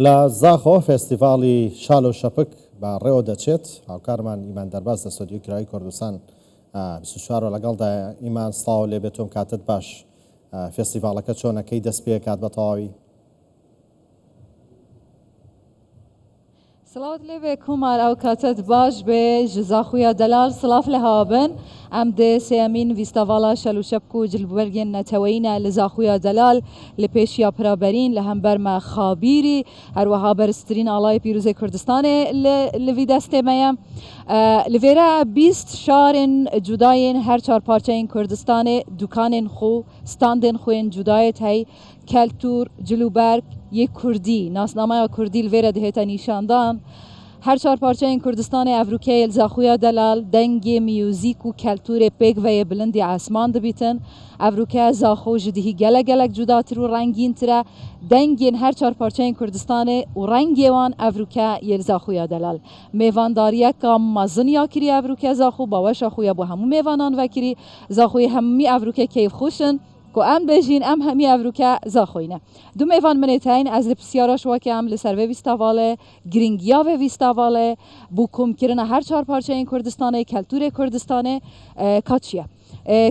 لە زاخۆ فێستیڤاڵی شال و شەپک بە ڕێوە دەچێت هاوکارمان ئیمان دەرباز لە سۆدیۆی کرایی کوردستان 24 لەگەڵدا ئیمان سڵاو لێ بێتۆم کاتت باش فێستیڤاڵەکە چۆنەکەی دەست پێ کات بە تەواوی سلاوت لێبێ کومار ئەو کاتت باش بێ ji Zaxuya Delal سلاف لە هابن ئەم دێ سێمین ویستاڤاڵا شەل و شەپک و جلوبەرگên neteweyîne li Zaxuya Delal li pêşiya piraberîn li hember me xabîrî herweha bersttirîn alay pîrozê Kurdistanê li vî destê me ye li vêre 20 şarên cudayên her çar parçeyên Kurdistanê dukanên xwe standên xwe yên cudayê hey keltûr cilûberg yê Kurdî nasnamaya Kurdî li vêre dihête nîşandan her çar parçeyên Kurdistanê Evrûkeyê li Zaxuya Delal dengê mûzîk û keltûrê pêk ve yê bilindî esman dibîtin Evrûkeya Zaxo ji dihî gelek gelek cudatir û rengîntir e dengên her çar parçeyên Kurdistanê û rengê wan Evrûke yê li Zaxuya Delal mêvandariyeka mezin ya kiriye Evrûkeya Zaxo baweşa xwe ya bo hemû mêvanan vekirî Zaxoyê hemî Evrûke keyfxweş in ku em bêjîn em hemî Evrûke Zaxoyî ne. Du mêvan min ê teyn ez li pirsiyara şwekê em li ser vê vîstavaڵê giringiya vê vîstavaڵê bû komkirina her çar parçeyên Kurdistanê keltûrê Kurdistanê kat ye.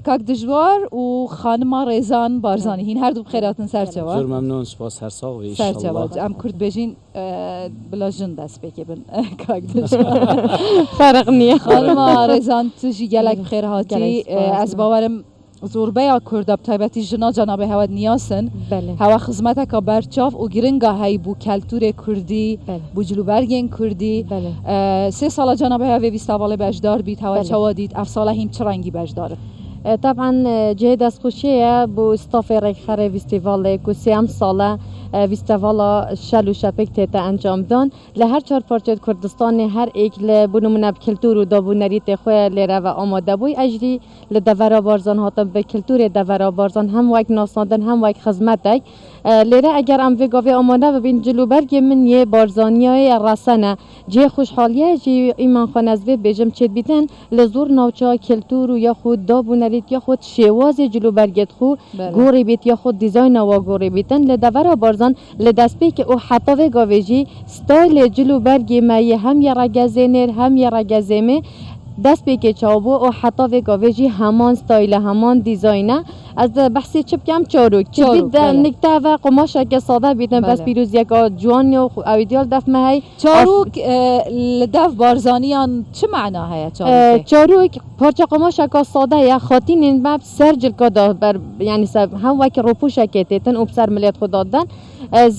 Kak dijwar û xanima Rêzan Barzanî hîn her du bi xêr hatin serçeva. Zor memnun spas her sağ ve Serçeva em Kurd bêjîn bila jin dest pêkê bin kak dijwar. Ferq niye. Xanima Rêzan tu jî gelek bi xêr hatî ez bawerim زۆربەیە کوردە بتایبەتی ژنا جەنابێ هەوەت نیاسن هەوە خزمەتێکە بەرچاو و گرنگە هەی بوو کەلتورێ کوردی بوو جلوبەرگێن کوردی سێ ساڵە جەنابێ هەوێ ویستاڤاڵێ بەشدار بیت هەوە چاوە دیت ئەف ساڵە هیم چ ڕەنگی بەشدارە طبعا جێ دەستخوشیە بۆ ستافێ ڕێکخەرێ ویستیڤاڵێک و سێم ساڵە ویستاڤاڵە شەل و شەپێک تێتە ئەنجامدان لە هەر چار پارچێت کوردستانی هەر ئێک لە بنمونە کلتور و دابوونەریتێ خۆیان لێرەوە ئامادە بووی ئەژری لە دەڤەرا بارزان هاتم بە کلتورێ دەڤەرا بارزان هەم وەک ناساندن هەم وەک خزمەتێک لێرە ئەگەر ئەم vêgavê ئامادە ببین جلوبەرگê min yê barzaniyayê resene cê xweşxaliye jî îman xwe ez vê bêjim çêdibîtin li zor navçeya keltûr û ya xwe dabûnerît ya xwe şêwazê cilûbergê xwe gorî bît ya xwe dîzayna wa gorî bîtin li devera barzan li destpêkê û heta vêgavê jî stylê cilûbergê me yê hem yê regezênêr hem yê regezêmê dest pêkê çavbû û heta vêgavê jî heman style heman dîzayne ez behsê çi bikem çarok çi bît nikte ve qumaşeke sade bîtin bes pîroziyeka ciwan ya ew îdîal def me hey çarok li dev barzaniyan çi mena heye çarok parça qumaşeka sade ye xatînên me ser cilka da ber yani hem wekî rûpûşekê têtin û ser milêt xwe dadin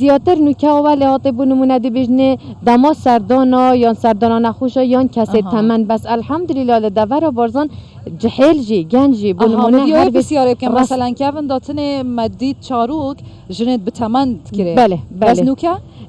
زیاتر نوکه و لحاظ بنمونه دبیجنه دما سردانا یا سردانا نخوشه یا کسی تمن بس الحمدلله لدور بارزان جهل جی گنجی بنمونه هر بسیاره که مثلا که من داتنه مدید چاروک جنت به تمن کره بله بس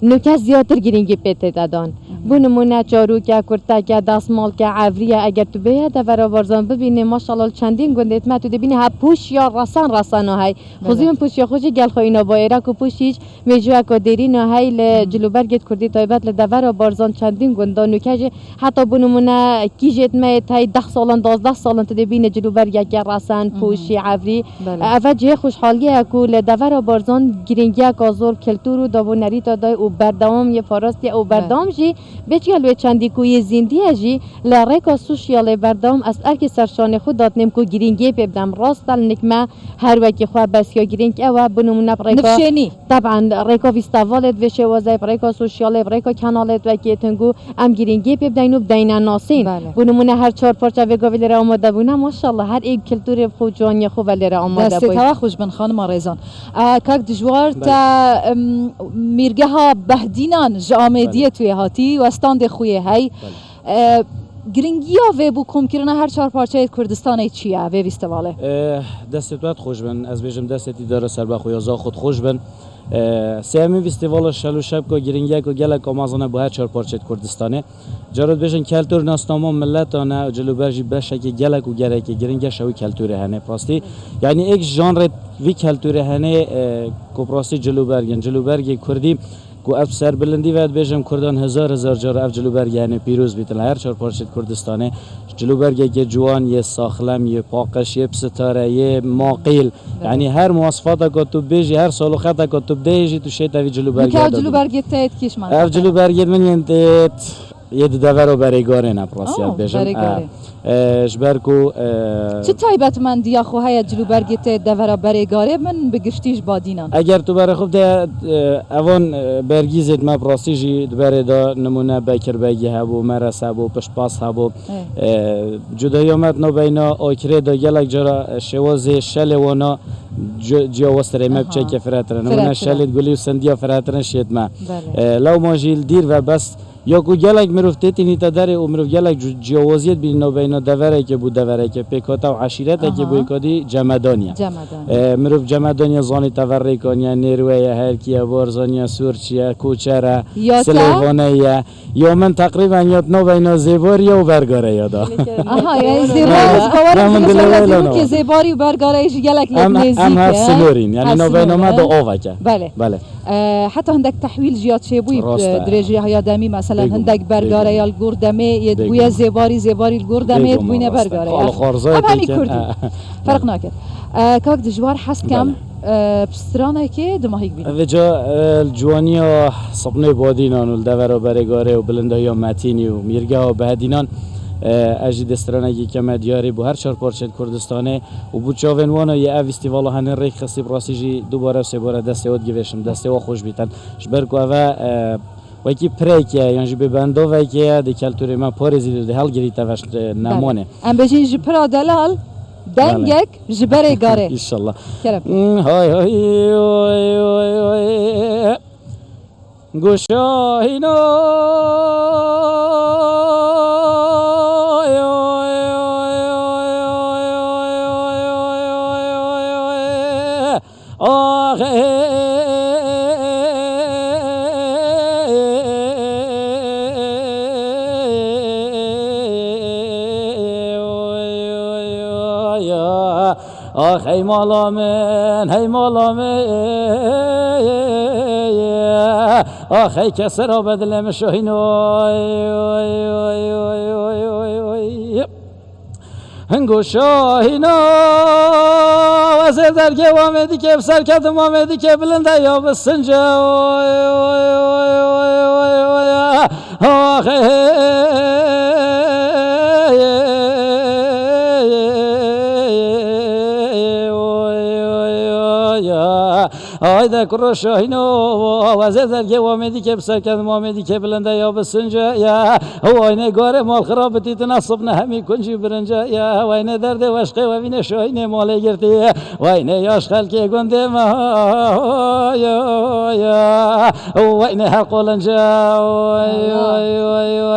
نوکه زیاتر گرینگی پیته دادن بنمونه چاروکه کرتکه دستمالکه عوریه اگر تو بیه دور بارزان ببینه ماشاءالله چندین گندت ما تو ببینه ها پوش یا رسان های خوزیون پوش یا خوشی گل خوینا بایره کو پوشیش میجوا کو دیرین های ل جلوبرگت کردی تایبت ل دور بارزان چندین گندان نوکه حتی بنمونه کیجت ما تای 10 سالن 12 سالن تو ببینه جلوبرگ که رسان پوشی عوری اوجه خوشحالیه کو ل دور بارزان گرینگی کازور کلتور و دابونری تا دای او بردام یه فارستی او بردام جی بچیل و چندی کوی زندگی جی لریکا سوشیال بردام از ارک سرشان خود دادنم کو گرینگی ببدم راستل نکمه هر وکی خو بس یا گرینگ او بنمونه ریکا طبعا ریکا ویستاوالت و شوازای ریکا سوشیال ریکا کانالت و کیتنگو ام گرینگی ببدینو بدین ناسین بنمونه هر چهار پارچه وگاوی لره آماده بونه ماشاءالله هر یک کلتور خو جانی خو لره آماده بود دست خوش بن خانم رضان کاک دجوار تا میرگه ها بهدینان جامدیه توی هاتی و استاند خوی هی گرینگیا و بو کمکردن هر چهار پارچه کردستان چیه و ویستواله دستت خوش بن از بیشم دستی داره سر بخوی ازا خود خوش بن سیامی ویستیوال شل و شب کو گرینگیا کو گلک آمازانه با هر چهار پارچه کردستانه جارد بیشن کلتور ناسنامه ملتانه جلوبرجی بشه که گلک و گره که گرینگیا شوی کلتوره هنه پاستی یعنی یک ژانر وی کلتوره هنه کوپراسی جلوبرگ کردی کو اف سر بلندی ود بیشم کردان هزار جار اف جلوبرگ یعنی پیروز بیتن هر چهار پارچه کردستانه جلوبرگ که جوان یه ساخلم یه پاکش یه ستاره یه ماقیل یعنی هر مواصفات که تو بیجی هر سالو خطا که تو بیجی تو شیت اف جلوبرگ که جلوبرگ تایید کیش من اف جلوبرگ من ینتیت یه دو رو برگاره نپراسیات بیشم جبرکو چه تایبت من دیا خواه جلوبرگ تایید دو برگاره من بگشتیش بادینان اگر تو برای خوب ده اوان برگیزید ما پراستیجی دبره دا نمونه بکر بگی هبو مرس هبو پشپاس هبو جدایی آمد نو بینا آکره دا گلک جرا شواز شل وانا جیاواز تره مبچه که فراترن نمونه شلید گلی و سندیا فراترن شید ما لو ماجیل دیر و بس یا کو گلک مروفته تینی تا داره و مروف گلک جیاوازیت بین نو بینا دوره که بود دوره که پیکاتا و عشیرت که بود کدی جمدانیه مروف جمدانیه زانی تورری کنیه نیرویه هرکیه بارزانیه سورچیه کوچره سلیوانیه یا من تقریبا یاد نو بینا زیباریه و برگاره یادا یعنی زیباری که زیباری و برگاره ایش گلک نزدیکه هم هست سنورین یعنی نو بینا ما دو آوکه بله حتی هندک تحویل جیاد چه بوی درجه های دمی مثلا هندک برگاره یا الگوردمه یدگوی زیباری الگوردمه یدگوینه برگاره همین کردی فرق نکرد کاک دجوار حس کم پسترانه که دماغیک بینه وجا جوانی و صبنه بادینان و دور و برگاره و بلنده یا متینی و میرگه و بهدینان اجی دسترانگی که مدیاری بو هر چهار پارچه کردستانه و بود چاونوانا یه او فستیوال هنر ریک خستی براسیجی دوباره و سه باره دسته ود گوشم دسته و خوش بیتن جبرکو اوه وکی پریکه یعنی به بنده وکی دی کلتوری ما پارزید دی هل گریت وش نمانه ام بجین جپرا دلال دنگک جبره گاره ان شاء الله کرب های گوشاینا هی مالا من هی کسی را بدلم شاهینو هنگو شاهینا وزیر درگه وامدی که بسر کدم وامدی که بلنده یا بسنجا آیده کرو شاهینو وزیر درگه وامدی که بسر کدم وامدی که بلنده یا بسنجا یا واینه گاره مال خرابتی تنصب نه همی کنجی برنجا یا واینه درد وشقه و وینه شاهینه ماله گرتی واینه یاش خلکی گنده ما یا واینه هر قولنجا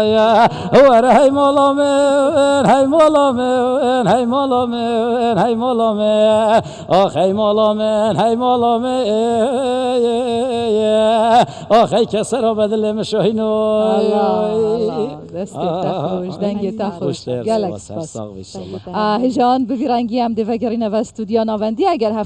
یا وره هی مالا من هی مالا من هی مالا من هی مالا من آخ هی مالا من هی مالا من آخ هی کسی را بدلم شاهینو الله دستی تخوش دنگی تخوش گلک سپاس هجان بویرنگی هم دوگرین و استودیا ناوندی اگر هفکار